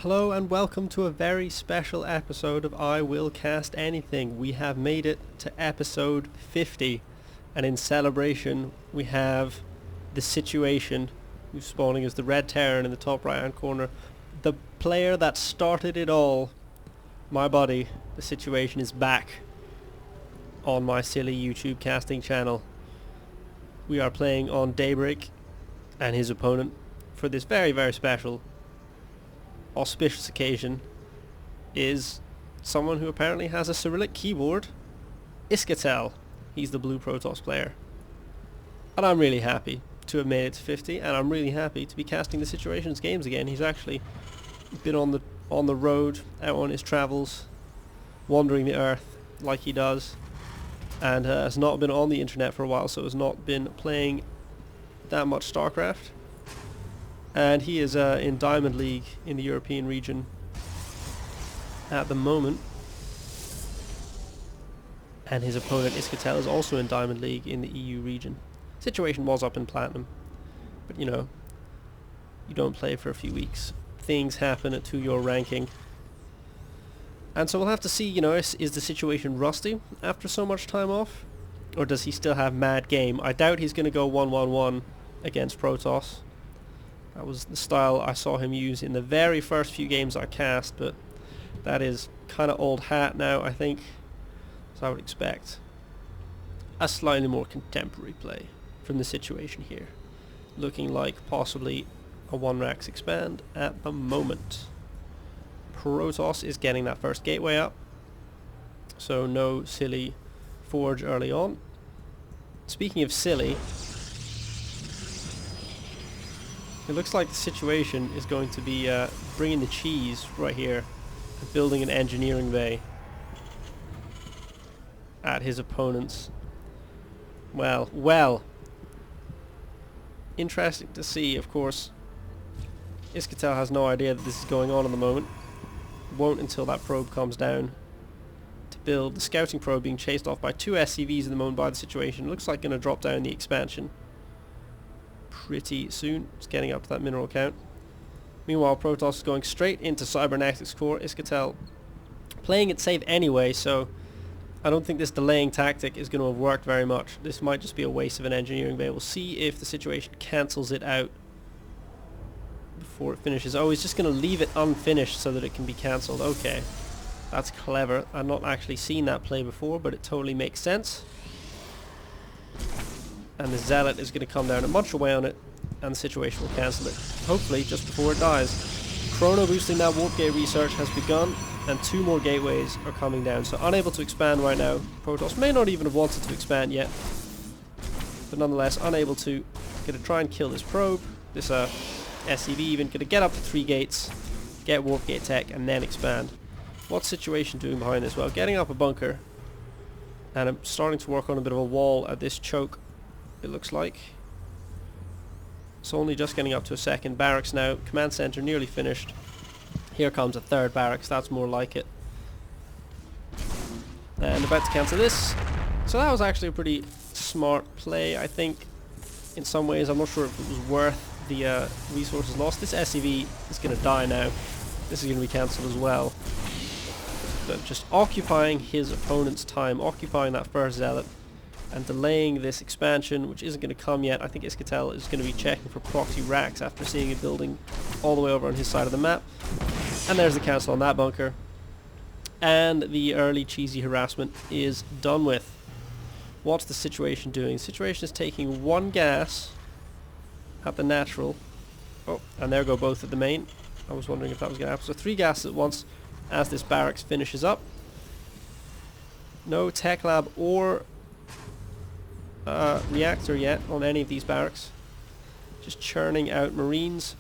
Hello and welcome to a very special episode of I Will Cast Anything. We have made it to episode 50, and in celebration we have TheSituation, who's spawning as the red Terran in the top right hand corner. The player that started it all, my buddy, TheSituation, is back on my silly YouTube casting channel. We are playing on Daybreak, and his opponent for this very, very special auspicious occasion is someone who apparently has a Cyrillic keyboard, Iskatel. He's the blue Protoss player. And I'm really happy to have made it to 50, and I'm really happy to be casting TheSituation's games again. He's actually been on the road, out on his travels, wandering the earth like he does, and has not been on the internet for a while, so has not been playing that much Starcraft. And he is in Diamond League in the European region at the moment. And his opponent Iskatel is also in Diamond League in the EU region. Situation was up in Platinum. But you know, you don't play for a few weeks. Things happen to your ranking. And so we'll have to see, you know, is TheSituation rusty after so much time off? Or does he still have mad game? I doubt he's going to go 1-1-1 against Protoss. That was the style I saw him use in the very first few games I cast, but that is kind of old hat now, I think. So I would expect a slightly more contemporary play from TheSituation here. Looking like possibly a 1-Rax expand at the moment. Protoss is getting that first gateway up, so no silly forge early on. Speaking of silly, it looks like TheSituation is going to be bringing the cheese right here and building an engineering bay at his opponent's. Well. Interesting to see, of course. Iskatel has no idea that this is going on at the moment. Won't until that probe comes down to build. The scouting probe being chased off by two SCVs at the moment by TheSituation. Looks like going to drop down the expansion pretty soon. It's getting up to that mineral count. Meanwhile, Protoss is going straight into Cybernetics Core. Iskatel playing it safe anyway, so I don't think this delaying tactic is going to have worked very much. This might just be a waste of an engineering bay. We'll see if TheSituation cancels it out before it finishes. Oh, he's just going to leave it unfinished so that it can be cancelled. Okay, that's clever. I've not actually seen that play before, but it totally makes sense. And the Zealot is going to come down and munch away on it, and TheSituation will cancel it, hopefully just before it dies. Chrono boosting that warp gate research has begun, and 2 more gateways are coming down, so unable to expand right now. Protoss may not even have wanted to expand yet, but nonetheless unable to. Gonna try and kill this probe, this SCV even, gonna get up to 3 gates, get warp gate tech, and then expand. What's TheSituation doing behind this? Well, getting up a bunker, and I'm starting to work on a bit of a wall at this choke. It looks like it's only just getting up to a second. Barracks now, command center nearly finished. Here comes a third barracks, that's more like it. And about to cancel this. So that was actually a pretty smart play, I think, in some ways. I'm not sure if it was worth the resources lost. This SCV is going to die now. This is going to be cancelled as well. But just occupying his opponent's time, occupying that first Zealot, and delaying this expansion, which isn't going to come yet. I think Iskatel is going to be checking for proxy racks after seeing it building all the way over on his side of the map. And there's the cancel on that bunker. And the early cheesy harassment is done with. What's TheSituation doing? TheSituation is taking 1 gas at the natural. Oh, and there go both at the main. I was wondering if that was going to happen. So 3 gases at once as this barracks finishes up. No tech lab or reactor yet on any of these barracks. Just churning out Marines.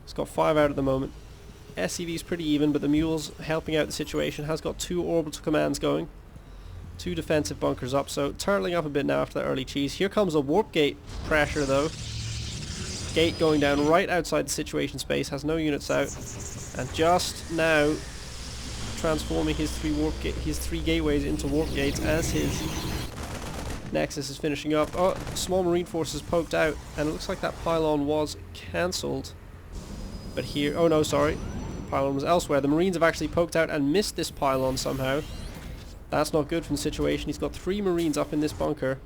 It's got 5 out at the moment. SCV's pretty even, but the Mule's helping out TheSituation. Has got 2 orbital commands going. 2 defensive bunkers up, so turtling up a bit now after that early cheese. Here comes a warp gate pressure though. Gate going down right outside TheSituation space, has no units out, and just now transforming his 3 gateways into warp gates as his Nexus is finishing up. Oh, small marine forces poked out, and it looks like that pylon was cancelled. But here, oh no, sorry, pylon was elsewhere. The Marines have actually poked out and missed this pylon somehow. That's not good from the situation. He's got 3 Marines up in this bunker,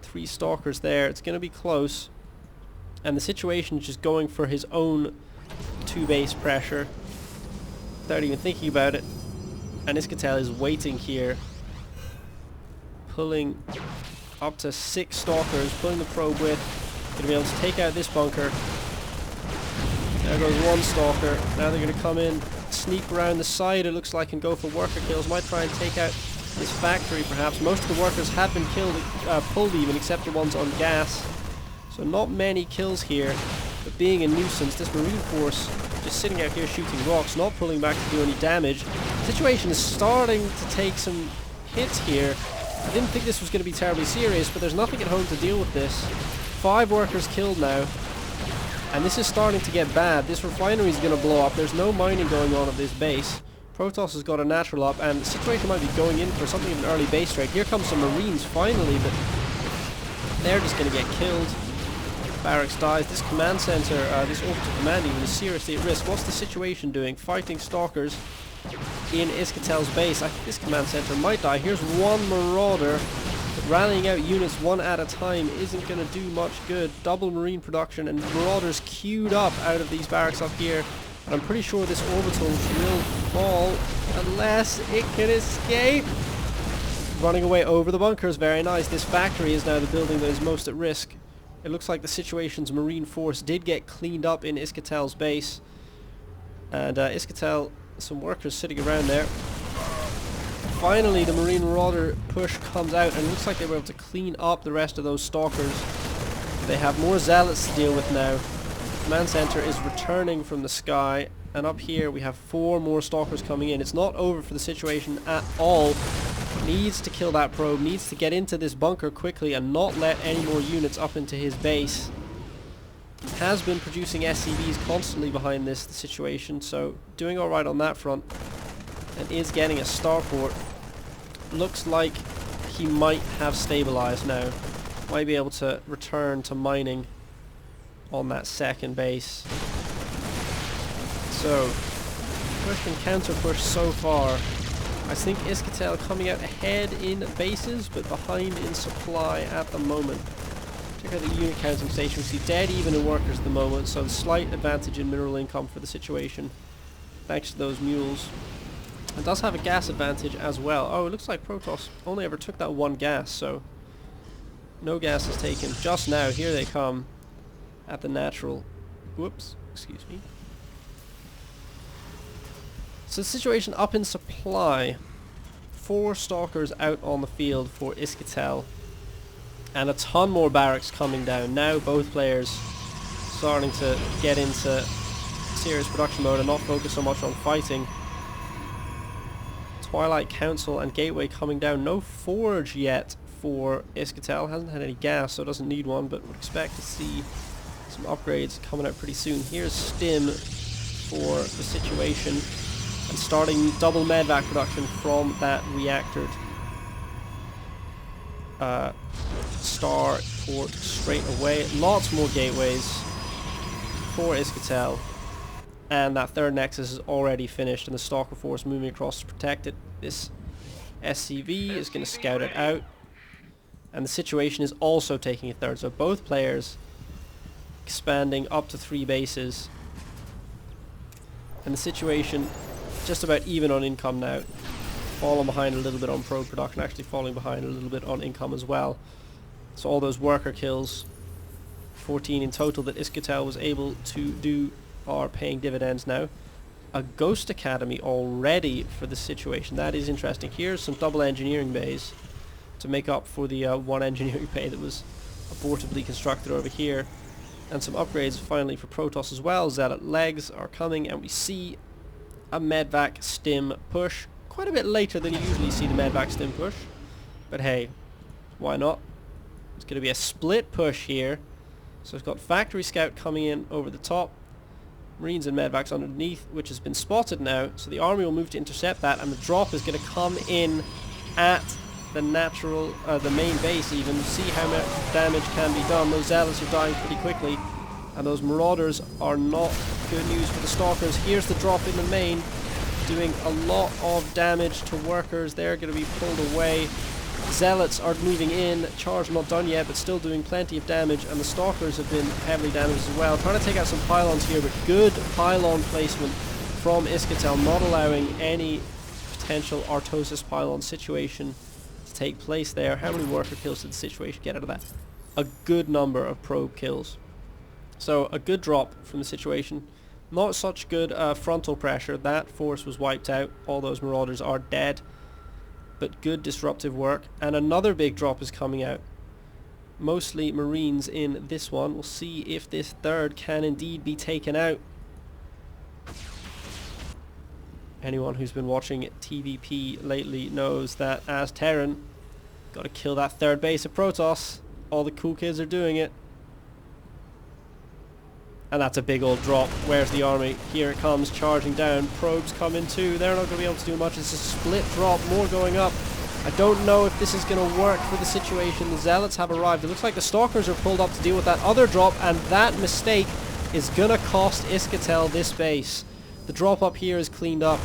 3 Stalkers there. It's going to be close, and the situation is just going for his own 2 base pressure without even thinking about it. And Iskatel is waiting here, pulling up to 6 Stalkers, pulling the probe with. Going to be able to take out this bunker. There goes 1 Stalker. Now they're going to come in, sneak around the side, it looks like, and go for worker kills. Might try and take out this factory perhaps. Most of the workers have been killed, pulled even, except the ones on gas. So not many kills here, but being a nuisance, this Marine force just sitting out here shooting rocks, not pulling back to do any damage. The situation is starting to take some hits here. I didn't think this was going to be terribly serious, but there's nothing at home to deal with this. 5 workers killed now, and this is starting to get bad. This refinery is going to blow up. There's no mining going on at this base. Protoss has got a natural up, and the situation might be going in for something of an early base strike. Here comes some Marines finally, but they're just going to get killed. Barracks dies. This command center, this orbital command even, is seriously at risk. What's the situation doing? Fighting Stalkers in Iskatel's base. I think this command center might die. Here's 1 Marauder, but rallying out units 1 at a time isn't going to do much good. Double Marine production, and Marauders queued up out of these barracks up here. And I'm pretty sure this orbital will fall unless it can escape. Running away over the bunkers, very nice. This factory is now the building that is most at risk. It looks like the situation's Marine force did get cleaned up in Iskatel's base. And Iskatel, some workers sitting around there. Finally, the Marine Marauder push comes out, and it looks like they were able to clean up the rest of those Stalkers. They have more Zealots to deal with now. Command center is returning from the sky, and up here we have 4 more Stalkers coming in. It's not over for the situation at all. Needs to kill that probe, needs to get into this bunker quickly and not let any more units up into his base. Has been producing SCVs constantly behind this situation, so doing alright on that front, and is getting a starport. Looks like he might have stabilized now. Might be able to return to mining on that second base. So, push and counter push so far. I think Iskatel coming out ahead in bases, but behind in supply at the moment. Check out the unit counting station. We see dead even in workers at the moment, so a slight advantage in mineral income for the situation, thanks to those mules. It does have a gas advantage as well. Oh, it looks like Protoss only ever took that 1 gas, so no gas is taken just now. Here they come at the natural. Whoops, excuse me. So the situation up in supply. 4 Stalkers out on the field for Iskatel, and a ton more barracks coming down. Now both players starting to get into serious production mode and not focus so much on fighting. Twilight Council and Gateway coming down. No forge yet for Iskatel. Hasn't had any gas, so doesn't need one, but would expect to see some upgrades coming out pretty soon. Here's Stim for the situation, and starting double medvac production from that reactored starport straight away. Lots more gateways for Iskatel, and that 3rd nexus is already finished, and the Stalker force moving across to protect it. This SCV is going to scout it out, and the situation is also taking a 3rd, so both players expanding up to 3 bases, and the situation just about even on income now. Falling behind a little bit on probe production, actually falling behind a little bit on income as well. So all those worker kills, 14 in total, that Iskatel was able to do, are paying dividends now. A Ghost Academy already for the situation. That is interesting. Here's some double engineering bays to make up for the 1 engineering bay that was abortively constructed over here. And some upgrades finally for Protoss as well. Zealot legs are coming, and we see a medvac stim push. Quite a bit later than you usually see the medvac stim push, but hey, why not? It's going to be a split push here. So it's got Factory Scout coming in over the top, Marines and medvacs underneath, which has been spotted now, so the army will move to intercept that, and the drop is going to come in at the natural, the main base even. See how much damage can be done. Those Zealots are dying pretty quickly, and those Marauders are not good news for the Stalkers. Here's the drop in the main, doing a lot of damage to workers. They're going to be pulled away. Zealots are moving in. Charge not done yet, but still doing plenty of damage, and the Stalkers have been heavily damaged as well. Trying to take out some pylons here, but good pylon placement from Iskatel, not allowing any potential Artosis pylon situation to take place there. How many worker kills did the Situation get out of that? A good number of probe kills. So a good drop from the Situation. Not such good frontal pressure. That force was wiped out. All those Marauders are dead. But good disruptive work. And another big drop is coming out. Mostly Marines in this one. We'll see if this third can indeed be taken out. Anyone who's been watching TVP lately knows that as Terran, gotta kill that third base of Protoss. All the cool kids are doing it. And that's a big old drop. Where's the army? Here it comes, charging down. Probes come in too. They're not going to be able to do much. It's a split drop, more going up. I don't know if this is going to work for the Situation. The Zealots have arrived. It looks like the Stalkers are pulled up to deal with that other drop, and that mistake is going to cost Iskatel this base. The drop up here is cleaned up,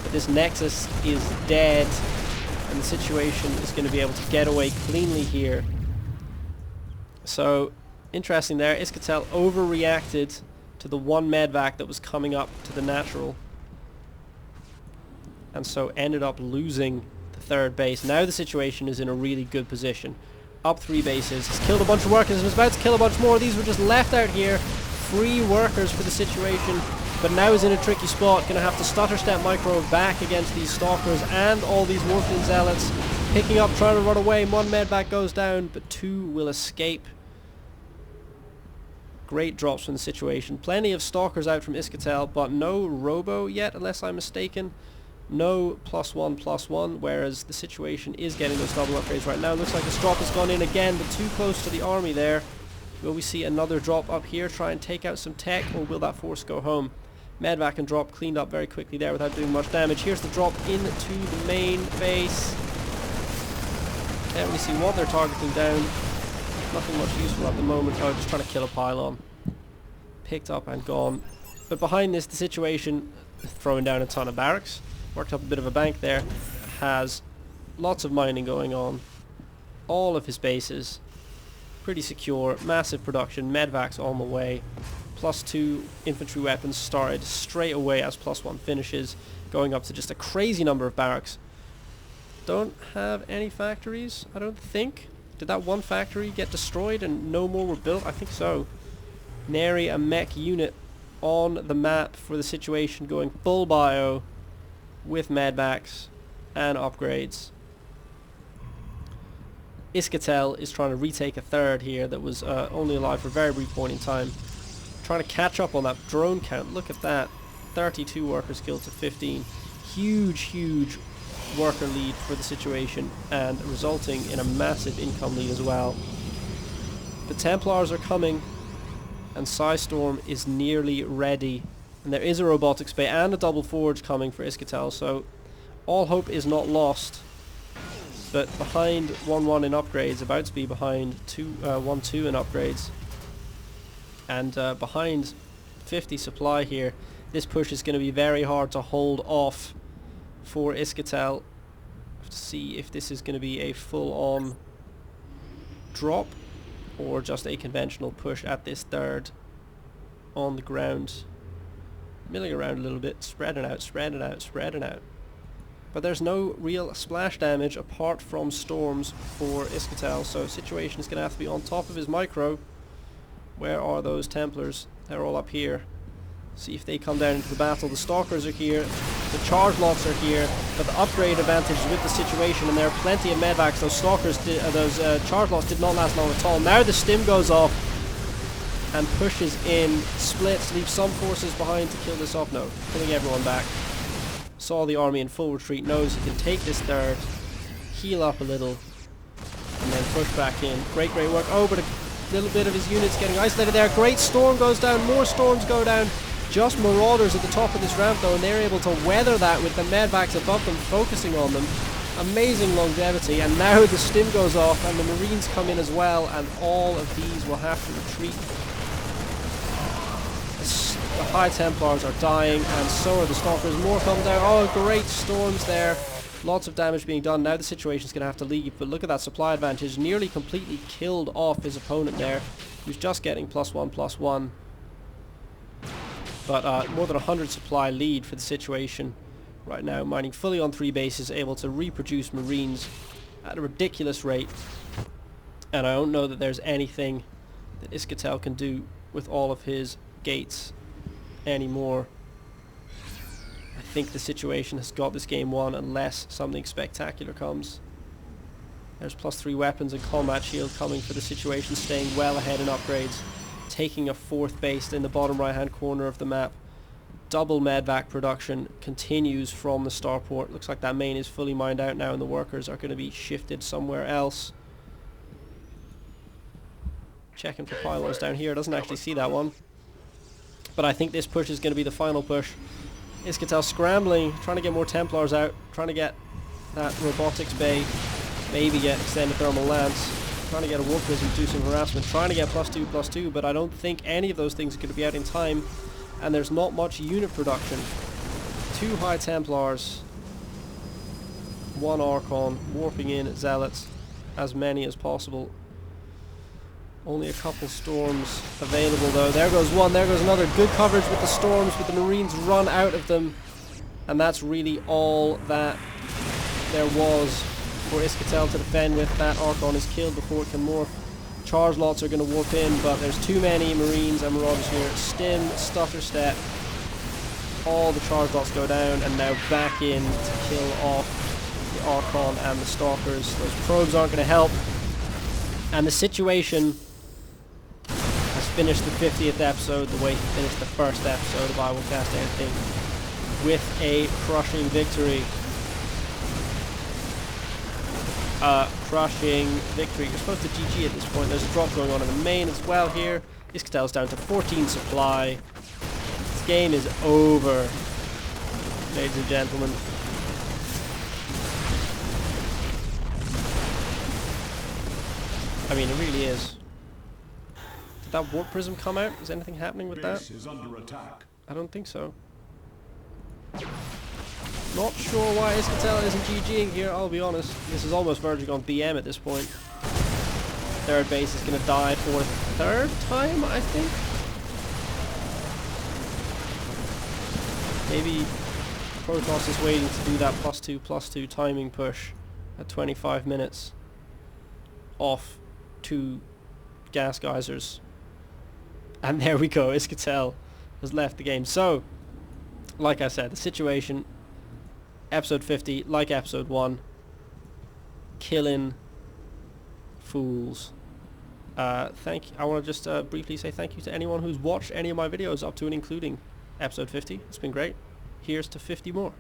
but this Nexus is dead, and the Situation is going to be able to get away cleanly here. So, interesting there. Iskatel overreacted to the one medvac that was coming up to the natural, and so ended up losing the third base. Now the Situation is in a really good position. Up 3 bases. He's killed a bunch of workers and is about to kill a bunch more. These were just left out here. Free workers for the Situation, but now is in a tricky spot. Going to have to stutter step micro back against these Stalkers and all these Wolfling Zealots. Picking up, trying to run away. One medvac goes down, but 2 will escape. Great drops from the Situation. Plenty of Stalkers out from Iskatel, but no Robo yet, unless I'm mistaken. No +1/+1, whereas the Situation is getting those double upgrades right now. Looks like this drop has gone in again, but too close to the army there. Will we see another drop up here, try and take out some tech, or will that force go home? Medvac and drop cleaned up very quickly there without doing much damage. Here's the drop into the main base. Can't really see what they're targeting down. Nothing much useful at the moment. Oh, just trying to kill a pylon. Picked up and gone. But behind this, the Situation, throwing down a ton of barracks, worked up a bit of a bank there, has lots of mining going on. All of his bases, pretty secure, massive production, medvacs on the way. +2 infantry weapons started straight away as +1 finishes, going up to just a crazy number of barracks. Don't have any factories, I don't think. Did that one factory get destroyed and no more were built? I think so. Nary a mech unit on the map for the Situation, going full bio with medvacs and upgrades. Iskatel is trying to retake a third here that was only alive for a very brief point in time. Trying to catch up on that drone count. Look at that. 32 workers killed to 15. Huge worker lead for the Situation, and resulting in a massive income lead as well. The Templars are coming, and Psystorm is nearly ready, and there is a robotics bay and a double forge coming for Iskatel, so all hope is not lost. But behind 1-1 in upgrades, about to be behind 1-2 in upgrades, and behind 50 supply here. This push is going to be very hard to hold off for Iskatel. Have to see if this is going to be a full-on drop or just a conventional push at this third on the ground. Milling around a little bit, spreading out. But there's no real splash damage apart from storms for Iskatel, so Situation is going to have to be on top of his micro. Where are those Templars? They're all up here. See if they come down into the battle. The Stalkers are here, the charge lots are here, but the upgrade advantage is with the Situation, and there are plenty of medvacs. Those Stalkers, those charge lots did not last long at all. Now the stim goes off and pushes in, splits, leaves some forces behind to kill this off. No, pulling everyone back. Saw the army in full retreat, knows he can take this third, heal up a little, and then push back in. Great work. Oh, but a little bit of his units getting isolated there. Great storm goes down, more storms go down. Just Marauders at the top of this ramp though, and they're able to weather that with the medvacs above them focusing on them. Amazing longevity, and now the stim goes off and the Marines come in as well, and all of these will have to retreat. The High Templars are dying, and so are the Stalkers. More come down. Oh, great storms there. Lots of damage being done. Now the situation's going to have to leave, but look at that supply advantage. Nearly completely killed off his opponent there, who's just getting +1/+1. But more than 100 supply lead for the situation right now. Mining fully on 3 bases, able to reproduce Marines at a ridiculous rate. And I don't know that there's anything that Iskatel can do with all of his gates anymore. I think the situation has got this game won unless something spectacular comes. There's +3 weapons and combat shield coming for the situation, staying well ahead in upgrades, taking a 4th base in the bottom right hand corner of the map. Double medvac production continues from the starport. Looks like that main is fully mined out now and the workers are going to be shifted somewhere else. Checking for pylons down here, doesn't actually see that one. But I think this push is going to be the final push. Iskatel scrambling, trying to get more Templars out, trying to get that robotics bay, maybe get extended thermal lance, trying to get a warp prism to do some harassment, trying to get +2/+2, but I don't think any of those things are going to be out in time, and there's not much unit production. 2 High Templars, 1 Archon, warping in Zealots, as many as possible. Only a couple storms available though. There goes one, there goes another. Good coverage with the storms, but the Marines run out of them. And that's really all that there was for Iskatel to defend with. That Archon is killed before it can morph. Charge lots are going to warp in, but there's too many Marines and Marauders here. Stim, stutter step. All the charge lots go down, and now back in to kill off the Archon and the Stalkers. Those probes aren't going to help. And the situation has finished the 50th episode the way he finished the first episode of I Will Cast Anything, with a crushing victory. Crushing victory. You're supposed to GG at this point. There's a drop going on in the main as well here. Iskatel's down to 14 supply. This game is over, ladies and gentlemen. I mean, it really is. Did that warp prism come out? Is anything happening with that? Is under attack. I don't think so. Not sure why Iskatel isn't GGing here, I'll be honest. This is almost verging on BM at this point. Third base is going to die for the 3rd time, I think. Maybe Protoss is waiting to do that +2/+2 timing push at 25 minutes off 2 gas geysers. And there we go, Iskatel has left the game. So, like I said, the situation, episode 50, like episode 1, killing fools. I want to just briefly say thank you to anyone who's watched any of my videos up to and including episode 50. It's been great. Here's to 50 more.